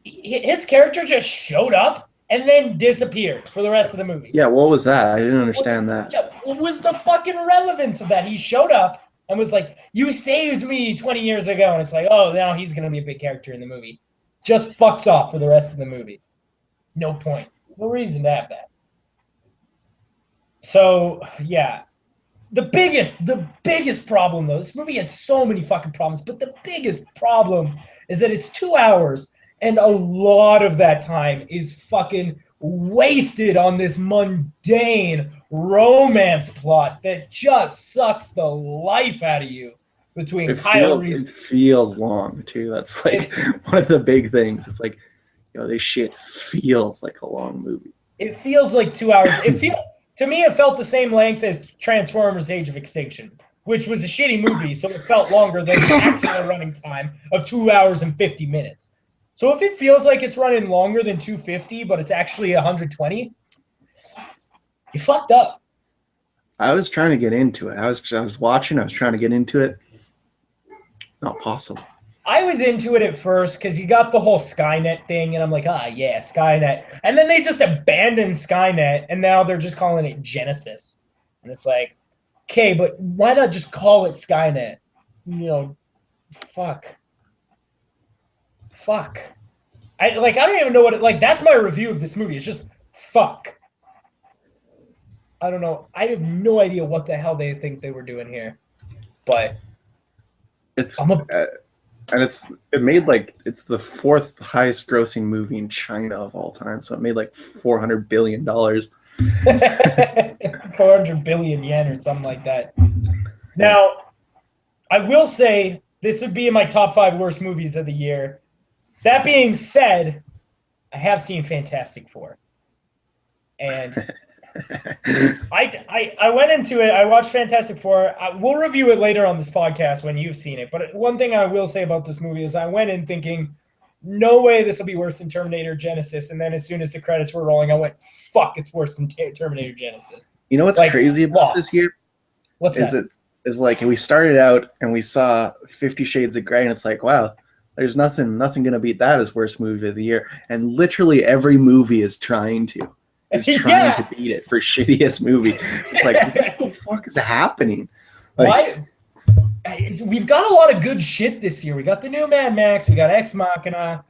his character just showed up and then disappeared for the rest of the movie. Yeah, what was that? I didn't understand that. Yeah, what was the fucking relevance of that? He showed up and was like, you saved me 20 years ago. And it's like, oh, now he's going to be a big character in the movie. Just fucks off for the rest of the movie. No point. No reason to have that. So, yeah. The biggest problem, though, this movie had so many fucking problems, but the biggest problem is that it's 2 hours, and a lot of that time is fucking wasted on this mundane romance plot that just sucks the life out of you between Kyle Reese. It feels long, too. That's like one of the big things. It's like, this shit feels like a long movie. It feels like 2 hours. To me, it felt the same length as Transformers: Age of Extinction, which was a shitty movie, so it felt longer than the actual running time of 2 hours and 50 minutes. So if it feels like it's running longer than 250, but it's actually 120, you fucked up. I was trying to get into it. I was watching. I was trying to get into it. Not possible. I was into it at first because you got the whole Skynet thing, and I'm like, yeah, Skynet. And then they just abandoned Skynet, and now they're just calling it Genisys. And it's like, okay, but why not just call it Skynet? Fuck. I don't even know what that's my review of this movie. It's just fuck. I don't know. I have no idea what the hell they think they were doing here. But it's it's the fourth highest grossing movie in China of all time. So it made like $400 billion. 400 billion yen or something like that. Now, I will say this would be in my top 5 worst movies of the year. That being said, I have seen Fantastic Four. And I went into it. I watched Fantastic Four. We'll review it later on this podcast when you've seen it. But one thing I will say about this movie is I went in thinking, no way this will be worse than Terminator Genisys. And then as soon as the credits were rolling, I went, fuck, it's worse than Terminator Genisys. You know what's crazy about this year? What's that? Is like we started out and we saw 50 Shades of Grey, and it's like, wow, there's nothing going to beat that as worst movie of the year. And literally every movie is trying to. Is trying to beat it for shittiest movie. It's like, what the fuck is happening? We've got a lot of good shit this year. We got the new Mad Max. We got Ex Machina,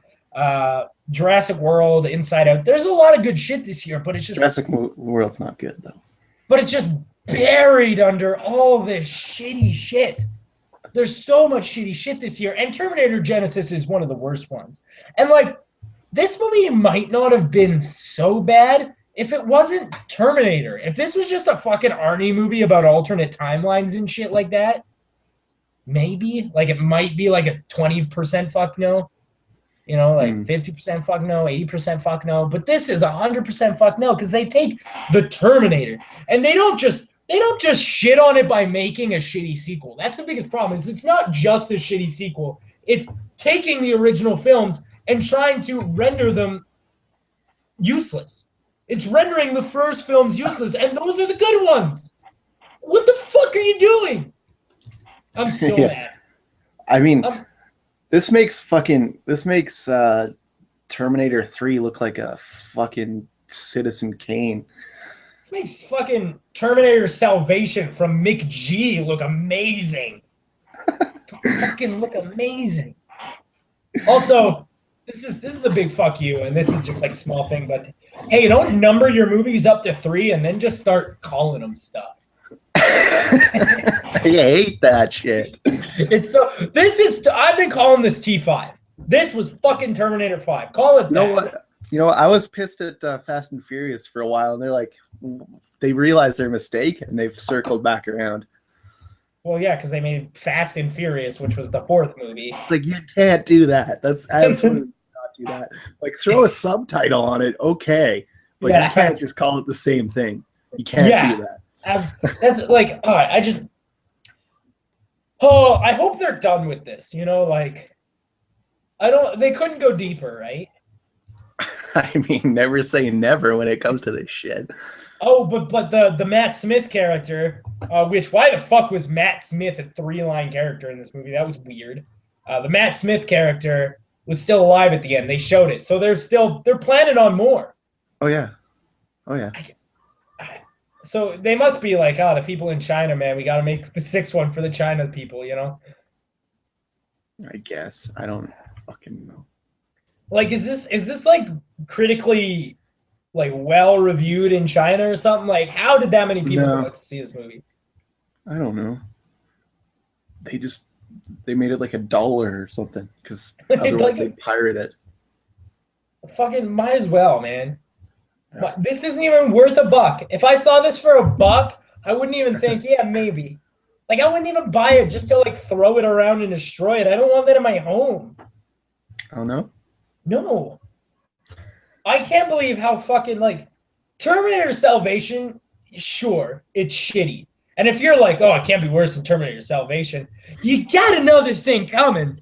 Jurassic World, Inside Out. There's a lot of good shit this year, but it's just Jurassic World's not good though. But it's just buried under all this shitty shit. There's so much shitty shit this year, and Terminator Genisys is one of the worst ones. And this movie might not have been so bad if it wasn't Terminator. If this was just a fucking Arnie movie about alternate timelines and shit like that, maybe. It might be like a 20% fuck no. You know, like 50% fuck no, 80% fuck no. But this is 100% fuck no, because they take the Terminator and they don't just shit on it by making a shitty sequel. That's the biggest problem. Is it's not just a shitty sequel. It's taking the original films and trying to render them useless. It's rendering the first films useless, and those are the good ones. What the fuck are you doing? I'm so mad. I mean, this makes Terminator 3 look like a fucking Citizen Kane. This makes fucking Terminator Salvation from Mick G look amazing. Fucking look amazing. Also, this is a big fuck you, and this is just like a small thing, but hey, don't number your movies up to 3 and then just start calling them stuff. I hate that shit. I've been calling this T5. This was fucking Terminator 5. Call it that. You know what? I was pissed at Fast and Furious for a while, and they're like, they realized their mistake and they've circled back around. Well, yeah, because they made Fast and Furious, which was the 4th movie. It's like, you can't do that. That's absolutely not do that. Like, throw a subtitle on it, okay, but you can't just call it the same thing. You can't do that. That's like, all right, I hope they're done with this, you know, like, they couldn't go deeper, right? I mean, never say never when it comes to this shit. Oh, but the Matt Smith character, why the fuck was Matt Smith a 3-line character in this movie? That was weird. The Matt Smith character was still alive at the end. They showed it. So they're planning on more. Oh yeah. So they must be like, the people in China, man, we got to make the 6th one for the China people, you know? I guess. I don't fucking know. Like, is this like critically like well reviewed in China or something? Like, how did that many people go out to see this movie? I don't know. They made it like $1 or something because otherwise they'd pirate it. Fucking might as well, man. Yeah. This isn't even worth $1. If I saw this for $1, I wouldn't even think, yeah, maybe. Like, I wouldn't even buy it just to like throw it around and destroy it. I don't want that in my home. Oh no? No. I can't believe how fucking, like, Terminator Salvation, sure, it's shitty. And if you're like, oh, it can't be worse than Terminator Salvation, you got another thing coming.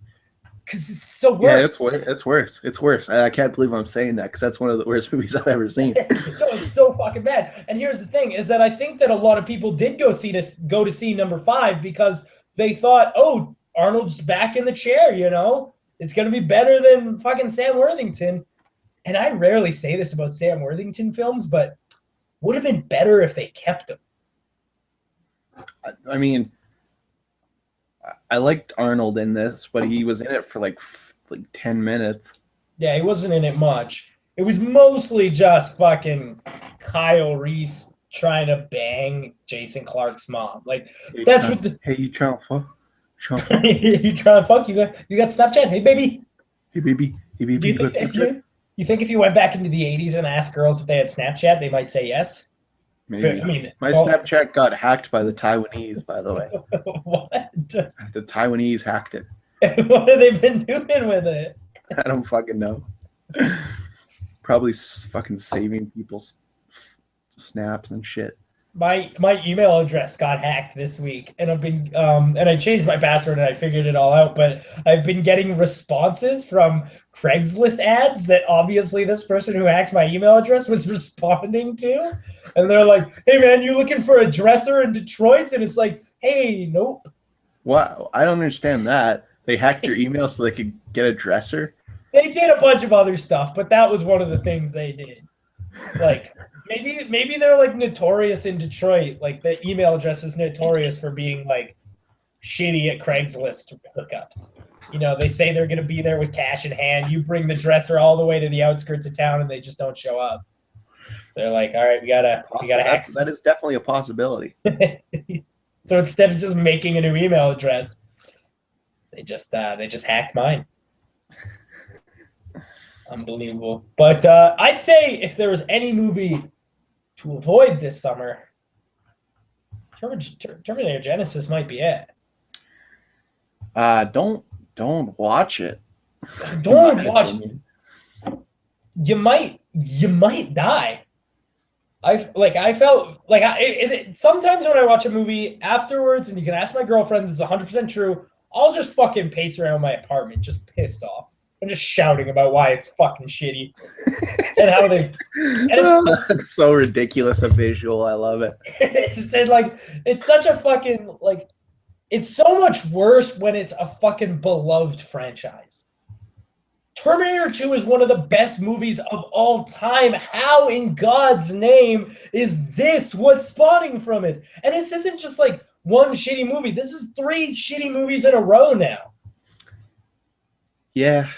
Because it's so worse. Yeah, it's worse. It's worse. I can't believe I'm saying that because that's one of the worst movies I've ever seen. No, it's so fucking bad. And here's the thing, is that I think that a lot of people did go to see number 5 because they thought, oh, Arnold's back in the chair, you know? It's going to be better than fucking Sam Worthington. And I rarely say this about Sam Worthington films, but would have been better if they kept him. I mean, I liked Arnold in this, but he was in it for like 10 minutes. Yeah, he wasn't in it much. It was mostly just fucking Kyle Reese trying to bang Jason Clarke's mom. Like, hey, that's what the... Hey, you trying to fuck? You trying to fuck? You got Snapchat? Hey, baby. Hey, baby. Hey, baby. You think if you went back into the 80s and asked girls if they had Snapchat, they might say yes? Maybe. I mean, my Snapchat got hacked by the Taiwanese, by the way. What? The Taiwanese hacked it. What have they been doing with it? I don't fucking know. Probably fucking saving people's snaps and shit. My email address got hacked this week, and I've been and I changed my password and I figured it all out, but I've been getting responses from Craigslist ads that obviously this person who hacked my email address was responding to, and they're like, hey man, you looking for a dresser in Detroit? And it's like, hey, nope. Wow, I don't understand that. They hacked your email so they could get a dresser? They did a bunch of other stuff, but that was one of the things they did. Like, maybe they're like notorious in Detroit. Like, the email address is notorious for being like shitty at Craigslist hookups. You know, they say they're gonna be there with cash in hand. You bring the dresser all the way to the outskirts of town, and they just don't show up. They're like, all right, we gotta hack. That is definitely a possibility. So instead of just making a new email address, they just hacked mine. Unbelievable. But I'd say if there was any movie to avoid this summer, Terminator Genisys might be it. Don't watch it. Don't watch. You might die. I felt like sometimes when I watch a movie afterwards, and you can ask my girlfriend, this is 100% true, I'll just fucking pace around my apartment, just pissed off. I'm just shouting about why it's fucking shitty and how they. It's so ridiculous a visual. I love it. It's such a fucking it's so much worse when it's a fucking beloved franchise. Terminator 2 is one of the best movies of all time. How in God's name is this what's spawning from it? And this isn't just like one shitty movie. This is 3 shitty movies in a row now. Yeah.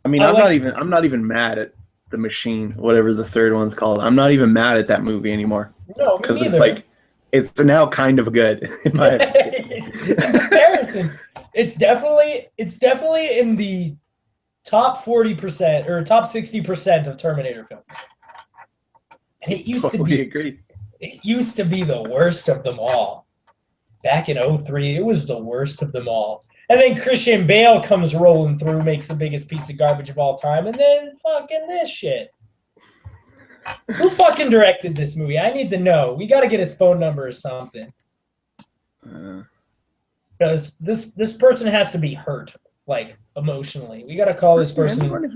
I mean, I'm not even mad at The Machine, whatever the third one's called. I'm not even mad at that movie anymore. No, because it's now kind of good in my opinion. In comparison, it's definitely in the top 40% or top 60% of Terminator films. And it used to be agreed. It used to be the worst of them all. Back in 2003, it was the worst of them all. And then Christian Bale comes rolling through, makes the biggest piece of garbage of all time, and then fucking this shit. Who fucking directed this movie? I need to know. We got to get his phone number or something. Because this person has to be hurt, like, emotionally. We got to call this person. I'm going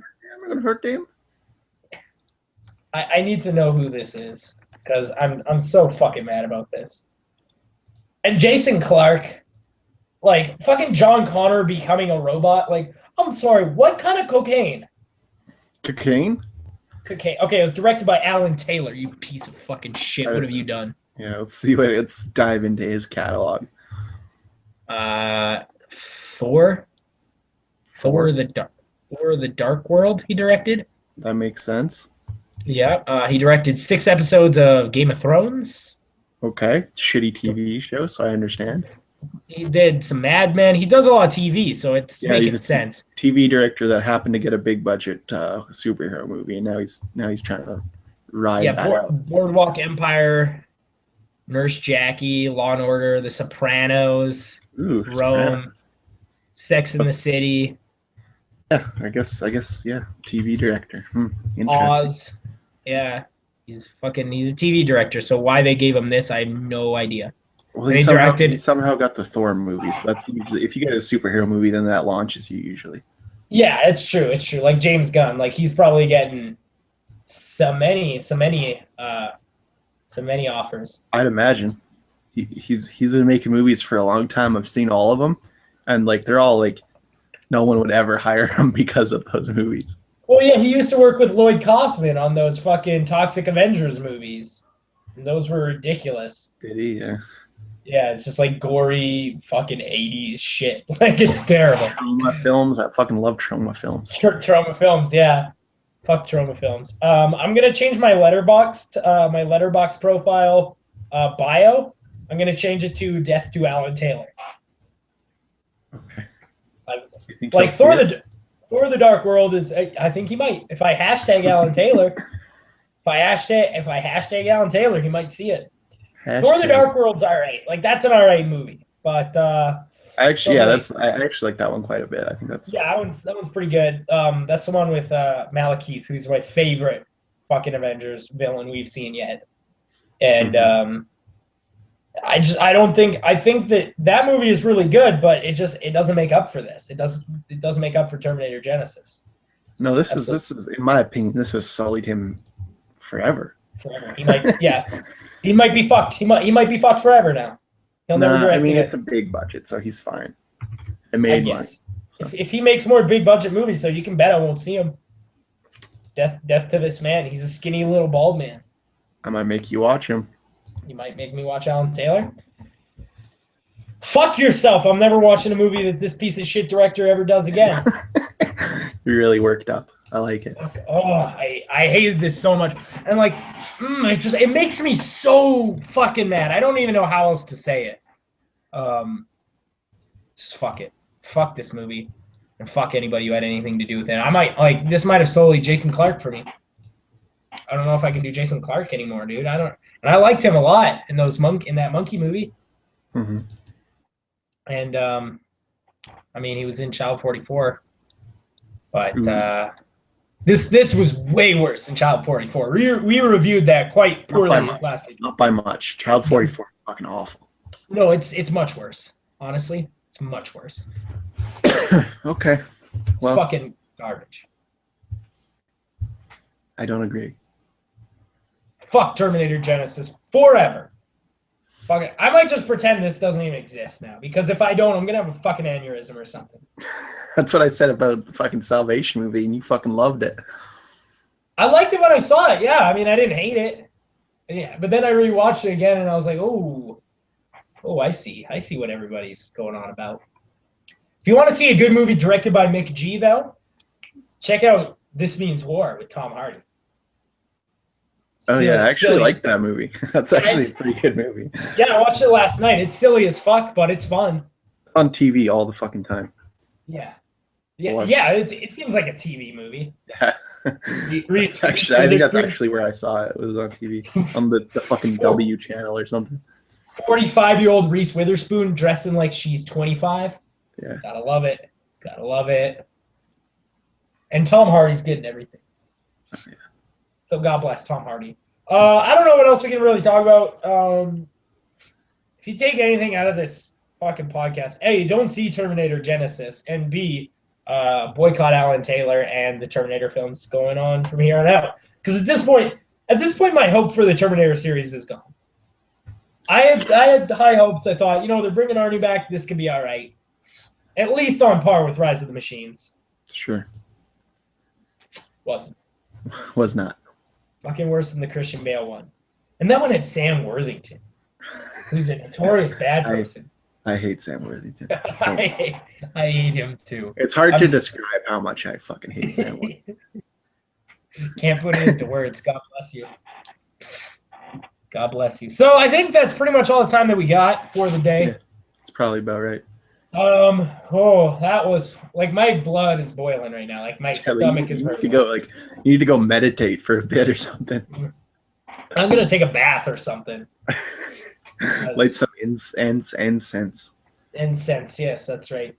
to hurt him. I need to know who this is, because I'm so fucking mad about this. And Jason Clarke, like, fucking John Connor becoming a robot. Like, I'm sorry, what kind of cocaine? Cocaine? Cocaine. Okay, it was directed by Alan Taylor. You piece of fucking shit. What have you done? Yeah, let's dive into his catalog. Thor the Dark World he directed. That makes sense. Yeah, he directed 6 episodes of Game of Thrones. Okay, shitty TV show, so I understand. He did some Mad Men. He does a lot of TV, so it's making sense. TV director that happened to get a big budget superhero movie, and now he's trying to ride that out. Boardwalk Empire, Nurse Jackie, Law and Order, The Sopranos, Rome, Sopranos. Sex in the City. Yeah, I guess yeah. TV director. Oz. Yeah. He's a TV director, so why they gave him this, I have no idea. Well, he somehow got the Thor movie, so that's usually, if you get a superhero movie, then that launches you usually. Yeah, it's true. Like James Gunn, like he's probably getting so many offers. I'd imagine. He's been making movies for a long time. I've seen all of them, and like they're all like, no one would ever hire him because of those movies. Well, yeah, he used to work with Lloyd Kaufman on those fucking Toxic Avengers movies. And those were ridiculous. Did he? Yeah. Yeah, it's just like gory fucking 80s shit. Like, it's terrible. Trauma films. I fucking love trauma films. Trauma films, yeah. Fuck trauma films. I'm going to change my Letterboxd profile bio. I'm going to change it to Death to Alan Taylor. Okay. Like Thor the Dark World is, I think he might. If I hashtag Alan Taylor, if I hashtag Alan Taylor, he might see it. Thor the Dark World's all right. Like, that's an all right movie. But I actually like that one quite a bit. I think that's that one's pretty good. That's the one with Malekith, who's my favorite fucking Avengers villain we've seen yet. And I think that movie is really good, but it doesn't make up for this. It doesn't make up for Terminator Genisys. No, this is in my opinion, this has sullied him forever. Forever. He might be fucked. He might be fucked forever now. He'll never direct again. It's a big budget, so he's fine. It made money. If he makes more big budget movies, so you can bet I won't see him. Death to this man. He's a skinny little bald man. I might make you watch him. You might make me watch Alan Taylor. Fuck yourself. I'm never watching a movie that this piece of shit director ever does again. You're really worked up. I like it. Oh, I hated this so much. And like, it makes me so fucking mad. I don't even know how else to say it. Just fuck it. Fuck this movie. And fuck anybody who had anything to do with it. This might have solely Jason Clarke for me. I don't know if I can do Jason Clarke anymore, dude. And I liked him a lot in that monkey movie. Mm-hmm. And I mean, he was in Child 44, but this was way worse than Child 44. We reviewed that quite poorly last week. Not by much. Child 44 is fucking awful. No, it's much worse. Honestly, it's much worse. Okay. It's fucking garbage. I don't agree. Fuck Terminator Genisys forever. Fuck it. I might just pretend this doesn't even exist now, because if I don't, I'm gonna have a fucking aneurysm or something. That's what I said about the fucking Salvation movie, and you fucking loved it. I liked it when I saw it. Yeah, I mean, I didn't hate it. Yeah, but then I rewatched it again, and I was like, oh, I see what everybody's going on about. If you want to see a good movie directed by Mick G, though, check out This Means War with Tom Hardy. Oh, yeah, I actually like that movie. That's actually a pretty good movie. Yeah, I watched it last night. It's silly as fuck, but it's fun. On TV all the fucking time. Yeah. Yeah, it seems like a TV movie. Yeah. I think that's actually where I saw it. It was on TV. On the fucking W channel or something. 45-year-old Reese Witherspoon dressing like she's 25. Yeah. Gotta love it. Gotta love it. And Tom Hardy's good in everything. Oh, yeah. So God bless Tom Hardy. I don't know what else we can really talk about. If you take anything out of this fucking podcast, A, don't see Terminator Genisys, and B, boycott Alan Taylor and the Terminator films going on from here on out. Because at this point, my hope for the Terminator series is gone. I had high hopes. I thought, they're bringing Arnie back. This could be all right. At least on par with Rise of the Machines. Sure. Wasn't. Was not. Fucking worse than the Christian Bale one. And that one had Sam Worthington, who's a notorious bad person. I hate Sam Worthington. So, I hate him too. It's hard to describe how much I fucking hate Sam Worthington. Can't put it into words. God bless you. God bless you. So I think that's pretty much all the time that we got for the day. Yeah, it's probably about right. That was like my blood is boiling right now. Like my stomach is hurting. You need to go meditate for a bit or something. I'm gonna take a bath or something. Light some incense. Incense, yes, that's right.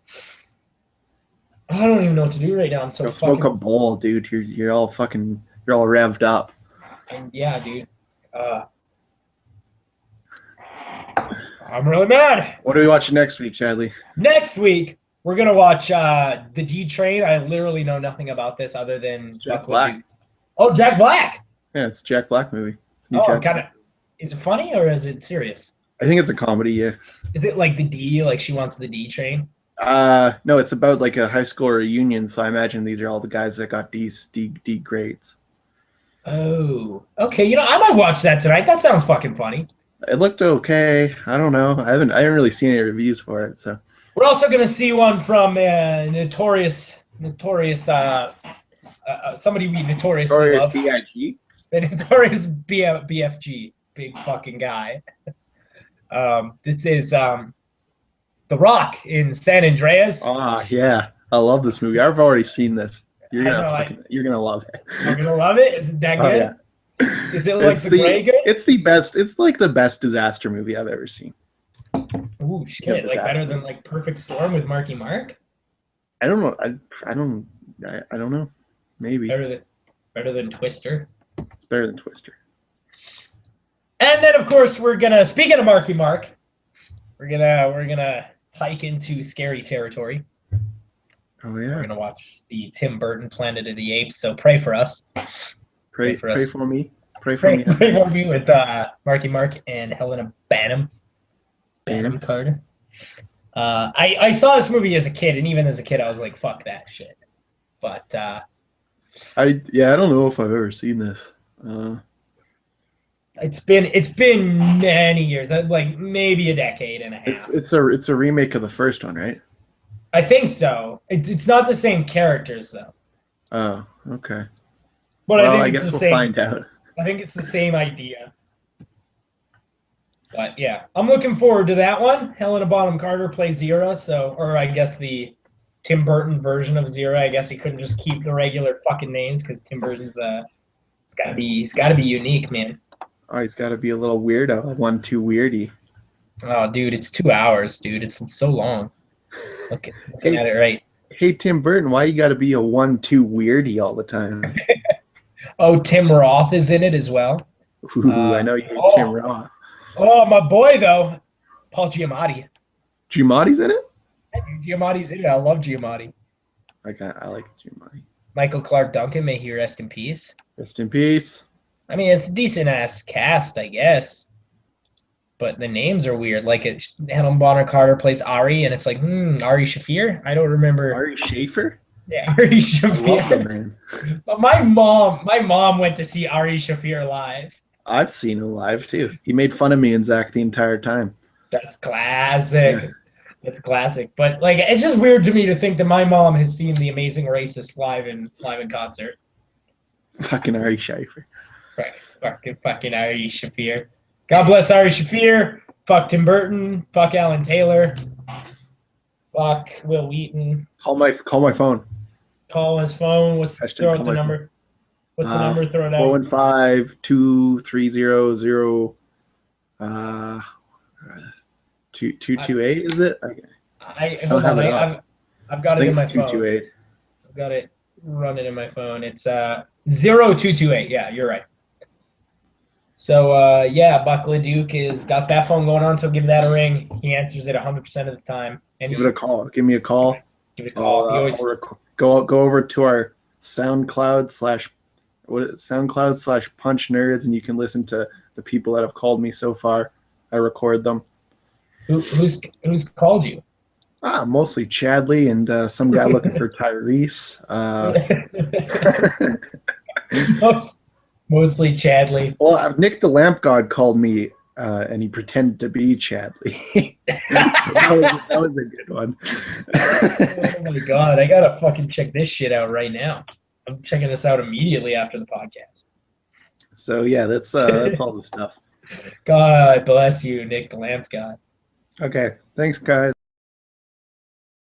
I don't even know what to do right now. I'm so go smoke a bowl, dude. You're all revved up. And yeah, dude. I'm really mad. What are we watching next week, Chadley? Next week, we're going to watch The D Train. I literally know nothing about this other than Jack Black. Oh, Jack Black. Yeah, it's a Jack Black movie. Is it funny or is it serious? I think it's a comedy, yeah. Is it like the D, like she wants the D train? No, it's about like a high school reunion, so I imagine these are all the guys that got D grades. Oh, okay. I might watch that tonight. That sounds fucking funny. It looked okay. I don't know. I haven't really seen any reviews for it. So we're also gonna see one from notorious somebody we notoriously love. B.I.G. The notorious BFG, big fucking guy. This is The Rock in San Andreas. Ah, yeah. I love this movie. I've already seen this. You're gonna love it. You're gonna love it. Is it that good? Yeah. Is it like the Grey good? It's the best. It's like the best disaster movie I've ever seen. Ooh, shit! Like better than like Perfect Storm with Marky Mark. I don't know. I don't know. Maybe better than Twister. It's better than Twister. And then, of course, we're gonna. Speaking of Marky Mark, we're gonna hike into scary territory. Oh yeah. We're gonna watch the Tim Burton Planet of the Apes. So pray for us. Pray for me. Pray for me with Marky Mark and Helena Bonham Carter. I saw this movie as a kid, and even as a kid, I was like, "Fuck that shit." But I don't know if I've ever seen this. It's been many years, like maybe a decade and a half. It's a remake of the first one, right? I think so. It's not the same characters though. Oh, okay. But well, I guess we'll find out. I think it's the same idea. But yeah, I'm looking forward to that one. Helena Bonham Carter plays Zira, or I guess the Tim Burton version of Zira. I guess he couldn't just keep the regular fucking names because Tim Burton's he's gotta be unique, man. Oh, he's gotta be a little weirdo. 1-2 weirdy. Oh, dude, it's 2 hours, dude. It's so long. Looking at it right. Hey, Tim Burton, why you got to be a 1-2 weirdy all the time? Oh, Tim Roth is in it as well. Ooh, I know you hate Tim Roth. Oh, my boy, though. Paul Giamatti. Giamatti's in it? Giamatti's in it. I love Giamatti. I like Giamatti. Michael Clark Duncan, may he rest in peace. Rest in peace. I mean, it's a decent-ass cast, I guess. But the names are weird. Like, Helen Bonham Carter plays Ari, and it's like, Ari Shaffir? I don't remember. Ari Schaefer? Yeah, Ari Shaffir. I love the man. But my mom went to see Ari Shaffir live. I've seen him live, too. He made fun of me and Zach the entire time. That's classic. Yeah. That's classic. But, like, it's just weird to me to think that my mom has seen The Amazing Racist live in concert. Fucking Ari Shaffir. Fucking Ari Shaffir. God bless Ari Shaffir. Fuck Tim Burton. Fuck Alan Taylor. Fuck Will Wheaton. Call my phone. Call his phone. Throw out the number. What's the number? Throw it out. 415-230-0228, is it? Okay. I've got it in my phone. 228. I've got it running in my phone. It's 0228. Yeah, you're right. So Buck LeDuc has got that phone going on, so give that a ring. He answers it 100% of the time. And give it a call. Give me a call. Give it a call. Go over to our SoundCloud / Punch Nerds, and you can listen to the people that have called me so far. I record them. Who's called you? Mostly Chadley and some guy looking for Tyrese. Mostly Chadley. Well, Nick the Lamp God called me, and he pretended to be Chadley. So that was a good one. Oh my God, I gotta fucking check this shit out right now. I'm checking this out immediately after the podcast. So yeah, that's all the stuff. God bless you, Nick the Lamp God. Okay, thanks, guys.